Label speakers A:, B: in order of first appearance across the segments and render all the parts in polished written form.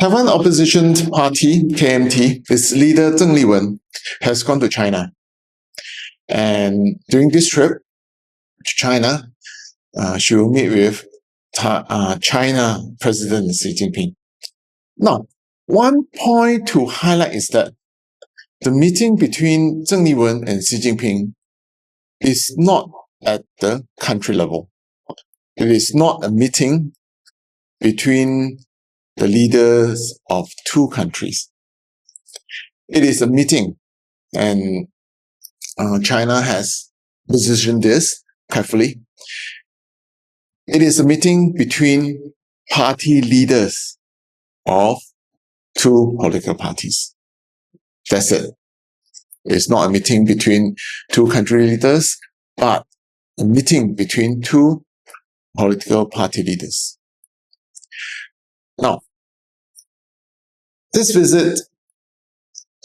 A: Taiwan opposition party, KMT, its leader Zheng Liwen, has gone to China. And during this trip to China, she will meet with China President Xi Jinping. Now, one point to highlight is that the meeting between Zheng Liwen and Xi Jinping is not at the country level. It is not a meeting between the leaders of two countries. It is a meeting, and China has positioned this carefully. It is a meeting between party leaders of two political parties. That's it. It's not a meeting between two country leaders, but a meeting between two political party leaders. Now, this visit,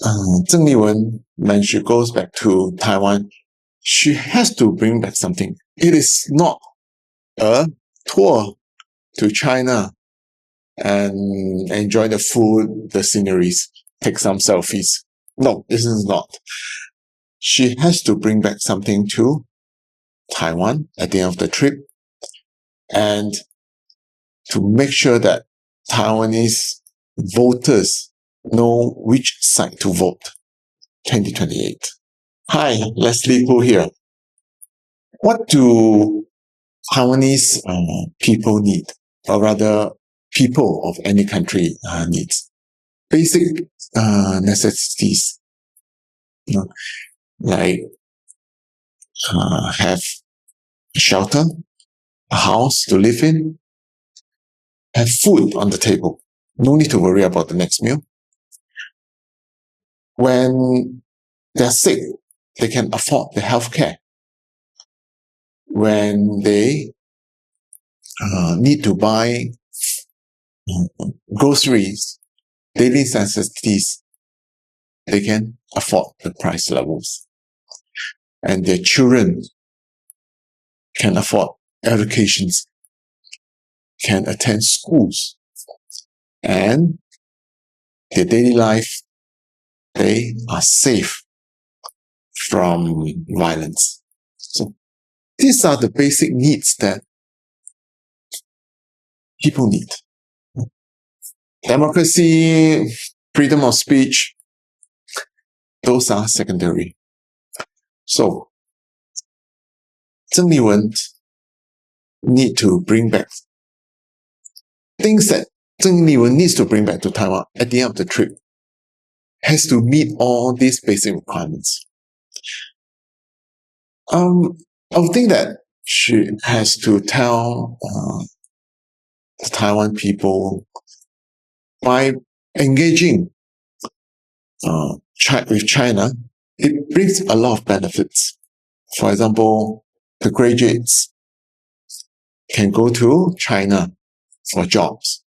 A: Zheng Liwen, when she goes back to Taiwan, she has to bring back something. It is not a tour to China and enjoy the food, the sceneries, take some selfies. No, this is not. She has to bring back something to Taiwan at the end of the trip, and to make sure that Taiwanese voters know which side to vote 2028. Hi, Leslie Hu here. What do Taiwanese people need, or rather people of any country needs? Basic necessities, like have shelter, a house to live in, have food on the table. No need to worry about the next meal. When they're sick, they can afford the health care. When they need to buy groceries, daily necessities, they can afford the price levels. And their children can afford educations, can attend schools, and their daily life, they are safe from violence. So these are the basic needs that people need. Democracy, freedom of speech, those are secondary. So Zheng Liwen need to bring back things that Zheng Liwen needs to bring back to Taiwan at the end of the trip. Has to meet all these basic requirements. I would think that she has to tell the Taiwan people, by engaging with China, it brings a lot of benefits. For example, the graduates can go to China for jobs,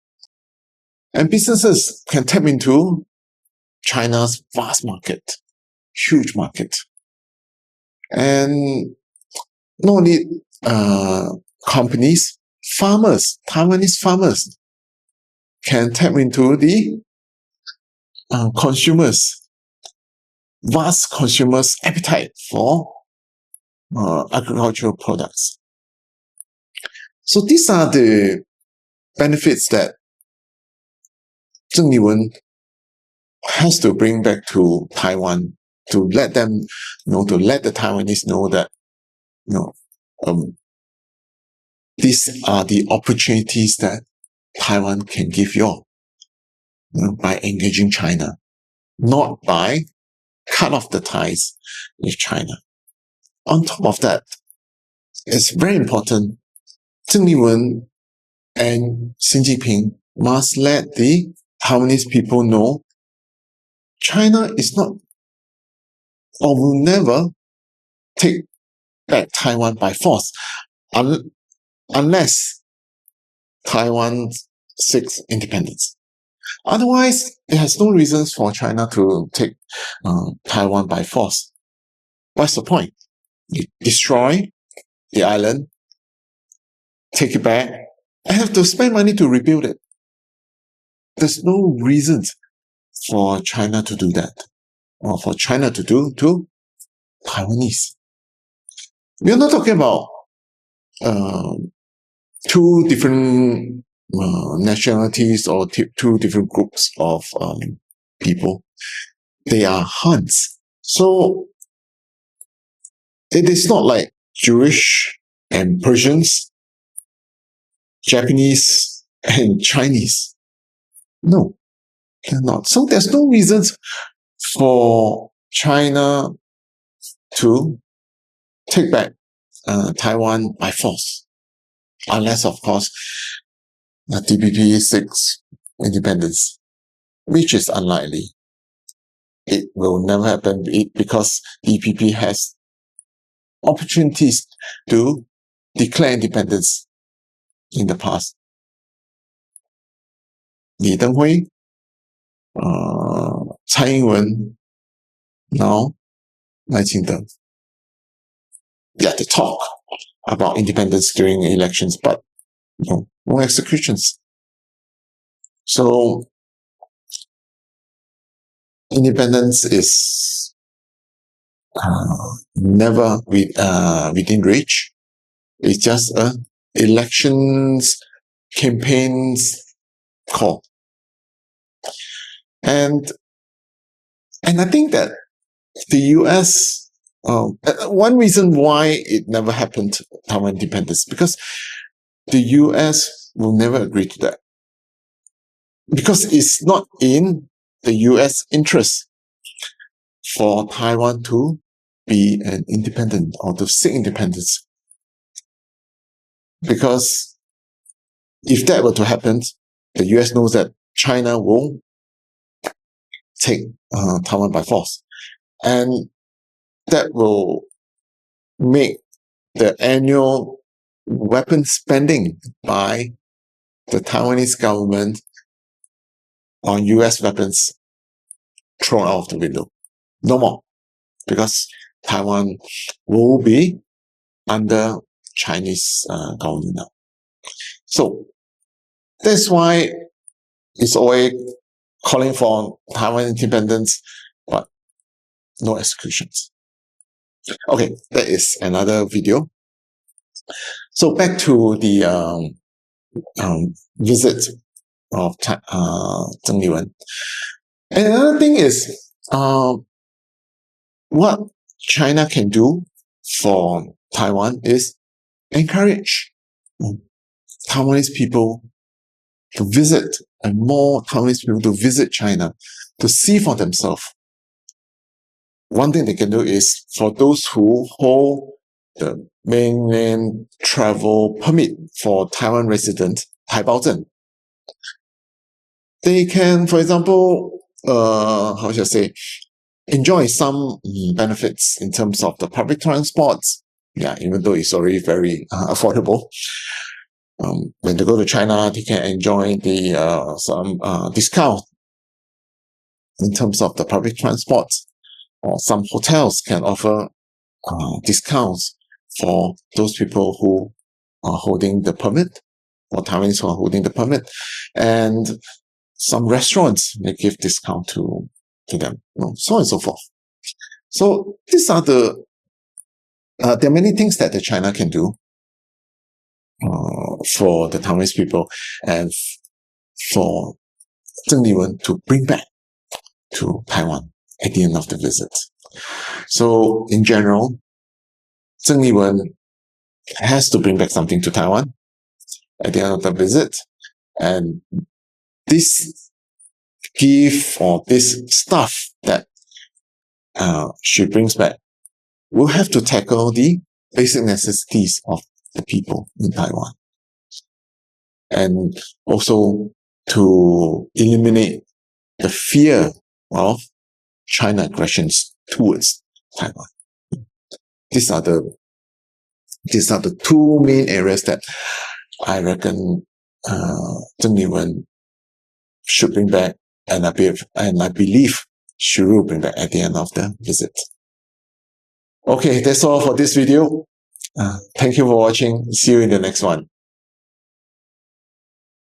A: and businesses can tap into China's vast market, huge market. And not only companies, farmers, Taiwanese farmers can tap into the consumers, vast consumers' appetite for agricultural products. So these are the benefits that Zheng Liwen has to bring back to Taiwan, to let them to let the Taiwanese know that these are the opportunities that Taiwan can give you, by engaging China, not by cut off the ties with China. On top of that, it's very important, Zheng Liwen and Xi Jinping must let the Taiwanese people know China is not, or will never take back Taiwan by force, unless Taiwan seeks independence. Otherwise, it has no reasons for China to take Taiwan by force. What's the point? You destroy the island, take it back, and have to spend money to rebuild it. there's no reason for China to do that, or for China to do to Taiwanese. We're not talking about two different nationalities or two different groups of people. They are Hans. So it is not like Jewish and Persians, Japanese and Chinese. No, they're not. So there's no reasons for China to take back Taiwan by force. Unless, of course, the DPP seeks independence, which is unlikely. It will never happen because DPP has opportunities to declare independence in the past. Li Denghui, Tsai Ing-wen, now Lai Ching-te. Yeah, they talk about independence during elections, but no executions. So independence is never within reach. It's just elections campaigns call. And I think that the US, one reason why it never happened, Taiwan independence, because the US will never agree to that. Because it's not in the US interest for Taiwan to be an independent or to seek independence. Because if that were to happen, the US knows that China will take Taiwan by force. And that will make the annual weapon spending by the Taiwanese government on US weapons thrown out of the window. No more. Because Taiwan will be under Chinese government now. So that's why it's always calling for Taiwan independence, but no executions. Okay, that is another video. So back to the visit of Zheng Liwen. And another thing is, what China can do for Taiwan is encourage Taiwanese people to visit, and more Taiwanese people to visit China, to see for themselves. One thing they can do is, for those who hold the mainland travel permit for Taiwan residents, 台胞证, they can, for example, how should I say, enjoy some benefits in terms of the public transports. Yeah, even though it's already very affordable. When they go to China, they can enjoy the some discount in terms of the public transports. Or some hotels can offer discounts for those people who are holding the permit, or Taiwanese who are holding the permit. And some restaurants may give discount to them, so on and so forth. So these are there are many things that the China can do for the Taiwanese people, and for Zheng Liwen to bring back to Taiwan at the end of the visit. So in general, Zheng Liwen has to bring back something to Taiwan at the end of the visit, and this gift or this stuff that she brings back will have to tackle the basic necessities of the people in Taiwan, and also to eliminate the fear of China aggressions towards Taiwan. These are the two main areas that I reckon Zheng Liwen should bring back, and I believe she will bring back at the end of the visit. Okay, that's all for this video. Thank you for watching. See you in the next one.